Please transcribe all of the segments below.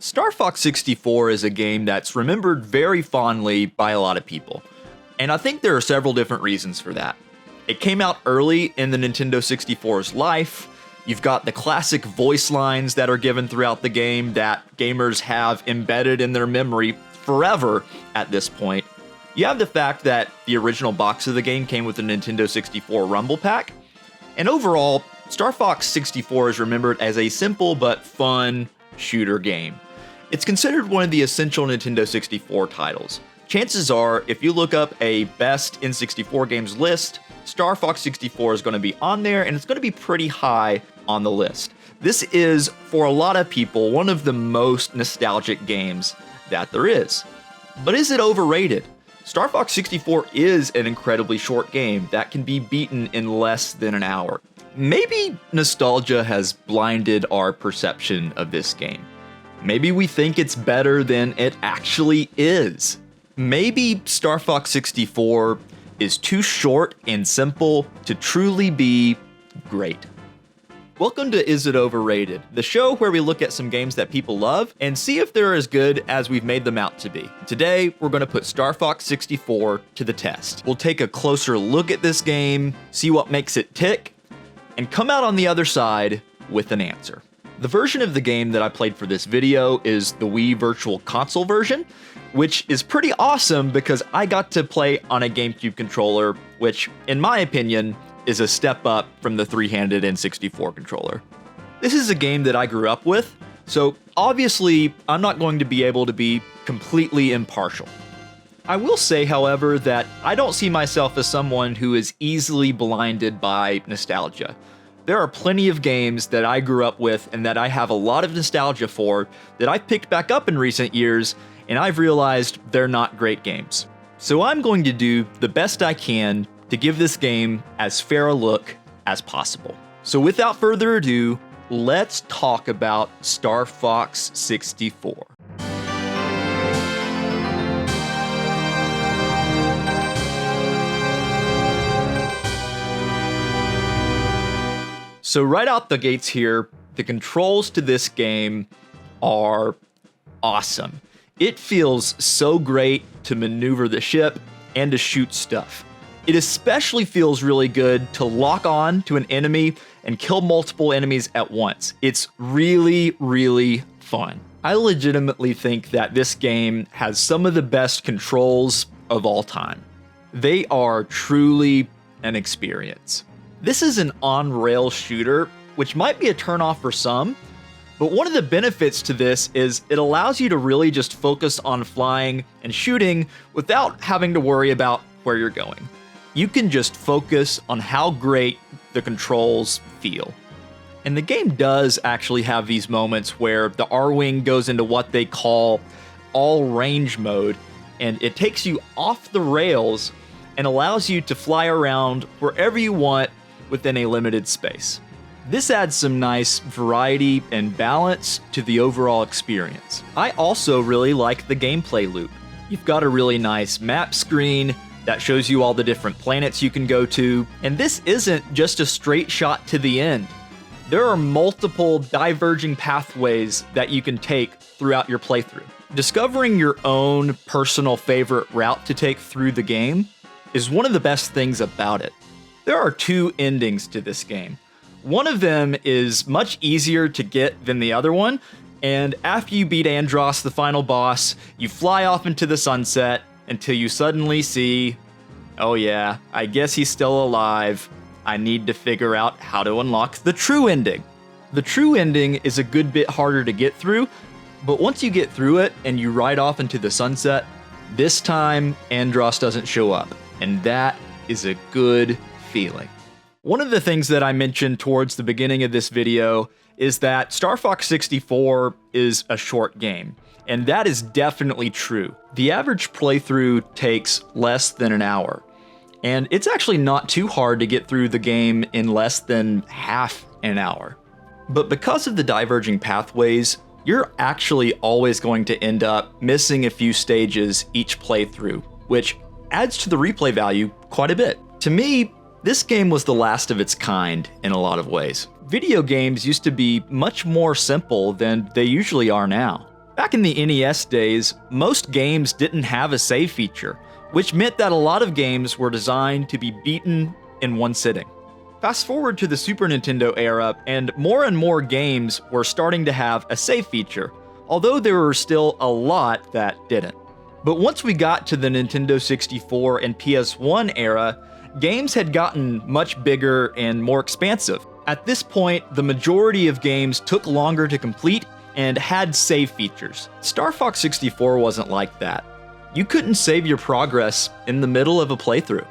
Star Fox 64 is a game that's remembered very fondly by a lot of people, and I think there are several different reasons for that. It came out early in the Nintendo 64's life. You've got the classic voice lines that are given throughout the game that gamers have embedded in their memory forever at this point. You have the fact that the original box of the game came with the Nintendo 64 Rumble Pack, and overall, Star Fox 64 is remembered as a simple but fun shooter game. It's considered one of the essential Nintendo 64 titles. Chances are, if you look up a best N64 games list, Star Fox 64 is going to be on there, and it's going to be pretty high on the list. This is, for a lot of people, one of the most nostalgic games that there is. But is it overrated? Star Fox 64 is an incredibly short game that can be beaten in less than an hour. Maybe nostalgia has blinded our perception of this game. Maybe we think it's better than it actually is. Maybe Star Fox 64 is too short and simple to truly be great. Welcome to Is It Overrated, the show where we look at some games that people love and see if they're as good as we've made them out to be. Today, we're going to put Star Fox 64 to the test. We'll take a closer look at this game, see what makes it tick, and come out on the other side with an answer. The version of the game that I played for this video is the Wii Virtual Console version, which is pretty awesome because I got to play on a GameCube controller, which, in my opinion, is a step up from the three-handed N64 controller. This is a game that I grew up with, so obviously I'm not going to be able to be completely impartial. I will say, however, that I don't see myself as someone who is easily blinded by nostalgia. There are plenty of games that I grew up with and that I have a lot of nostalgia for that I've picked back up in recent years, and I've realized they're not great games. So I'm going to do the best I can to give this game as fair a look as possible. So without further ado, let's talk about Star Fox 64. So right out the gates here, the controls to this game are awesome. It feels so great to maneuver the ship and to shoot stuff. It especially feels really good to lock on to an enemy and kill multiple enemies at once. It's really, really fun. I legitimately think that this game has some of the best controls of all time. They are truly an experience. This is an on-rail shooter, which might be a turnoff for some, but one of the benefits to this is it allows you to really just focus on flying and shooting without having to worry about where you're going. You can just focus on how great the controls feel. And the game does actually have these moments where the Arwing goes into what they call all-range mode, and it takes you off the rails and allows you to fly around wherever you want within a limited space. This adds some nice variety and balance to the overall experience. I also really like the gameplay loop. You've got a really nice map screen that shows you all the different planets you can go to, and this isn't just a straight shot to the end. There are multiple diverging pathways that you can take throughout your playthrough. Discovering your own personal favorite route to take through the game is one of the best things about it. There are two endings to this game. One of them is much easier to get than the other one, and after you beat Andross, the final boss, you fly off into the sunset until you suddenly see, oh yeah, I guess he's still alive. I need to figure out how to unlock the true ending. The true ending is a good bit harder to get through, but once you get through it and you ride off into the sunset, this time Andross doesn't show up, and that is a good feeling. One of the things that I mentioned towards the beginning of this video is that Star Fox 64 is a short game, and that is definitely true. The average playthrough takes less than an hour, and it's actually not too hard to get through the game in less than half an hour. But because of the diverging pathways, you're actually always going to end up missing a few stages each playthrough, which adds to the replay value quite a bit. To me, this game was the last of its kind in a lot of ways. Video games used to be much more simple than they usually are now. Back in the NES days, most games didn't have a save feature, which meant that a lot of games were designed to be beaten in one sitting. Fast forward to the Super Nintendo era, and more games were starting to have a save feature, although there were still a lot that didn't. But once we got to the Nintendo 64 and PS1 era, games had gotten much bigger and more expansive. At this point, the majority of games took longer to complete and had save features. Star Fox 64 wasn't like that. You couldn't save your progress in the middle of a playthrough.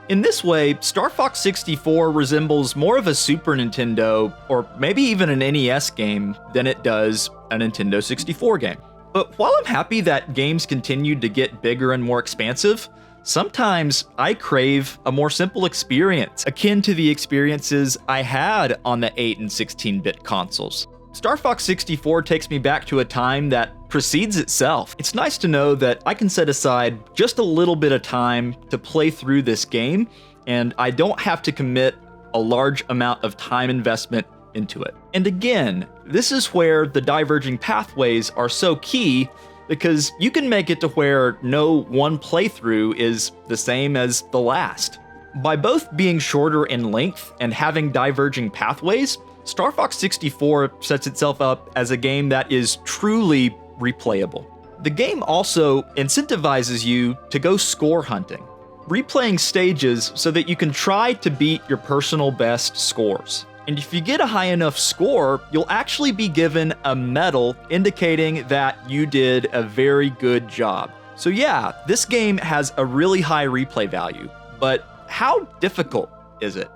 In this way, Star Fox 64 resembles more of a Super Nintendo, or maybe even an NES game, than it does a Nintendo 64 game. But while I'm happy that games continued to get bigger and more expansive, sometimes I crave a more simple experience, akin to the experiences I had on the 8 and 16-bit consoles. Star Fox 64 takes me back to a time that precedes itself. It's nice to know that I can set aside just a little bit of time to play through this game, and I don't have to commit a large amount of time investment into it. And again, this is where the diverging pathways are so key, because you can make it to where no one playthrough is the same as the last. By both being shorter in length and having diverging pathways, Star Fox 64 sets itself up as a game that is truly replayable. The game also incentivizes you to go score hunting, replaying stages so that you can try to beat your personal best scores. And if you get a high enough score, you'll actually be given a medal indicating that you did a very good job. So yeah, this game has a really high replay value, but how difficult is it?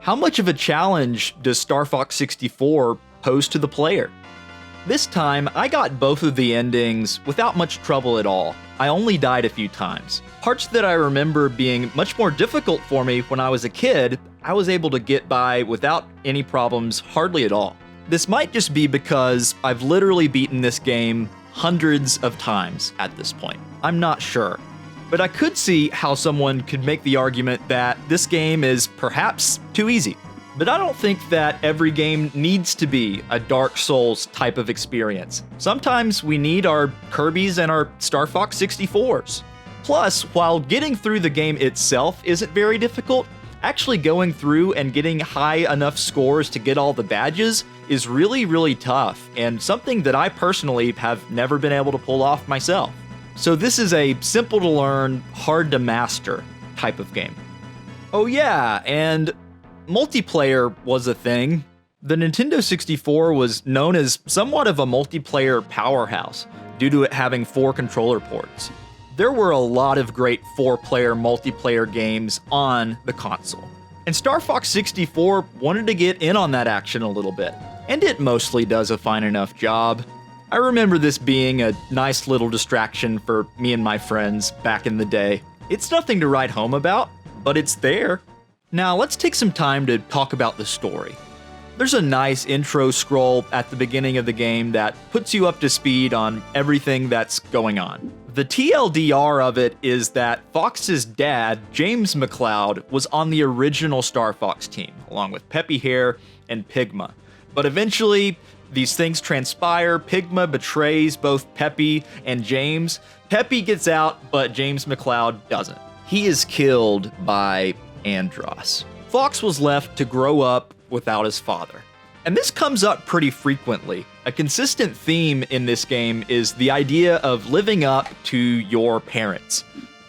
How much of a challenge does Star Fox 64 pose to the player? This time, I got both of the endings without much trouble at all. I only died a few times. Parts that I remember being much more difficult for me when I was a kid, I was able to get by without any problems hardly at all. This might just be because I've literally beaten this game hundreds of times at this point. I'm not sure. But I could see how someone could make the argument that this game is perhaps too easy. But I don't think that every game needs to be a Dark Souls type of experience. Sometimes we need our Kirby's and our Star Fox 64s. Plus, while getting through the game itself isn't very difficult, actually going through and getting high enough scores to get all the badges is really tough, and something that I personally have never been able to pull off myself. So this is a simple to learn, hard to master type of game. Oh yeah, and multiplayer was a thing. The Nintendo 64 was known as somewhat of a multiplayer powerhouse due to it having 4 controller ports. There were a lot of great 4-player multiplayer games on the console. And Star Fox 64 wanted to get in on that action a little bit, and it mostly does a fine enough job. I remember this being a nice little distraction for me and my friends back in the day. It's nothing to write home about, but it's there. Now let's take some time to talk about the story. There's a nice intro scroll at the beginning of the game that puts you up to speed on everything that's going on. The TLDR of it is that Fox's dad, James McCloud, was on the original Star Fox team, along with Peppy Hare and Pigma. But eventually, these things transpire. Pigma betrays both Peppy and James. Peppy gets out, but James McCloud doesn't. He is killed by Andross. Fox was left to grow up without his father. And this comes up pretty frequently. A consistent theme in this game is the idea of living up to your parents.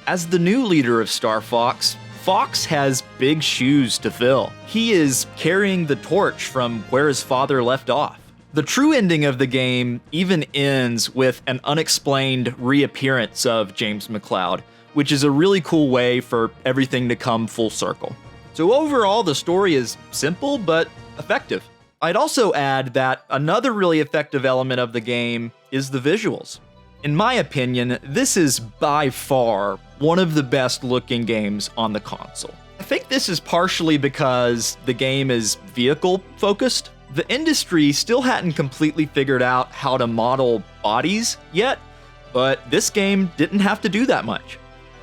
As the new leader of Star Fox, Fox has big shoes to fill. He is carrying the torch from where his father left off. The true ending of the game even ends with an unexplained reappearance of James McCloud, which is a really cool way for everything to come full circle. So overall, the story is simple but effective. I'd also add that another really effective element of the game is the visuals. In my opinion, this is by far one of the best looking games on the console. I think this is partially because the game is vehicle focused. The industry still hadn't completely figured out how to model bodies yet, but this game didn't have to do that much.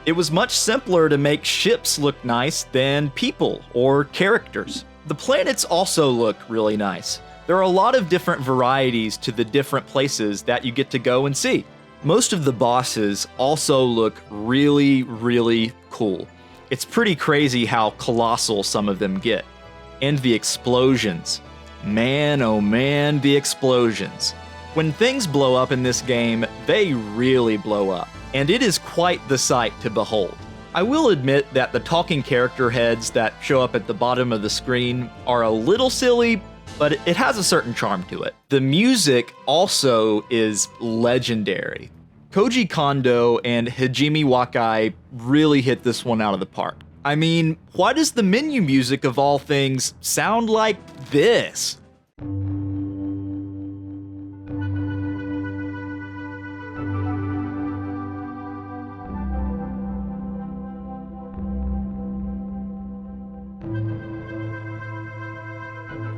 It was much simpler to make ships look nice than people or characters. The planets also look really nice. There are a lot of different varieties to the different places that you get to go and see. Most of the bosses also look really, really cool. It's pretty crazy how colossal some of them get. And the explosions. Man, oh man, the explosions. When things blow up in this game, they really blow up. And it is quite the sight to behold. I will admit that the talking character heads that show up at the bottom of the screen are a little silly, but it has a certain charm to it. The music also is legendary. Koji Kondo and Hajime Wakai really hit this one out of the park. I mean, why does the menu music of all things sound like this?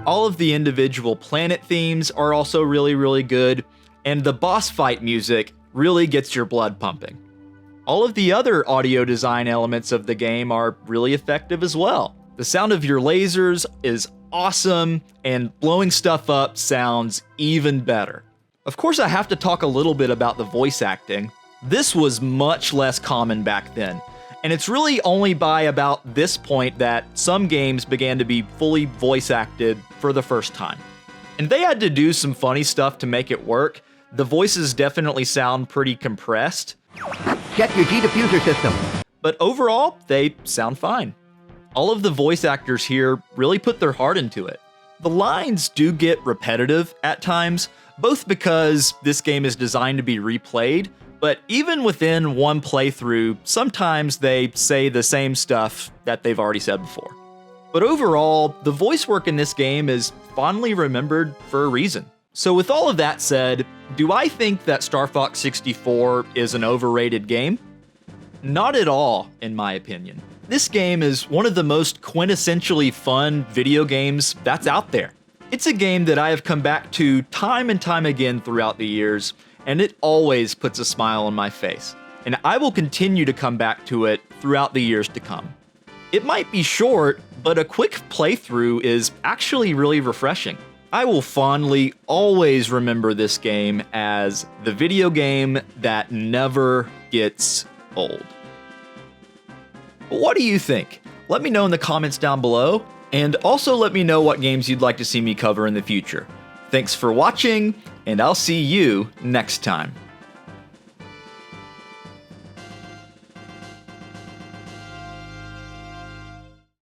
All of the individual planet themes are also really, really good, and the boss fight music really gets your blood pumping. All of the other audio design elements of the game are really effective as well. The sound of your lasers is awesome, and blowing stuff up sounds even better. Of course, I have to talk a little bit about the voice acting. This was much less common back then, and it's really only by about this point that some games began to be fully voice acted for the first time. And they had to do some funny stuff to make it work. The voices definitely sound pretty compressed. Check your G-diffuser system. But overall, they sound fine. All of the voice actors here really put their heart into it. The lines do get repetitive at times, both because this game is designed to be replayed, but even within one playthrough, sometimes they say the same stuff that they've already said before. But overall, the voice work in this game is fondly remembered for a reason. So with all of that said, do I think that Star Fox 64 is an overrated game? Not at all, in my opinion. This game is one of the most quintessentially fun video games that's out there. It's a game that I have come back to time and time again throughout the years, and it always puts a smile on my face. And I will continue to come back to it throughout the years to come. It might be short, but a quick playthrough is actually really refreshing. I will fondly always remember this game as the video game that never gets old. What do you think? Let me know in the comments down below, and also let me know what games you'd like to see me cover in the future. Thanks for watching, and I'll see you next time.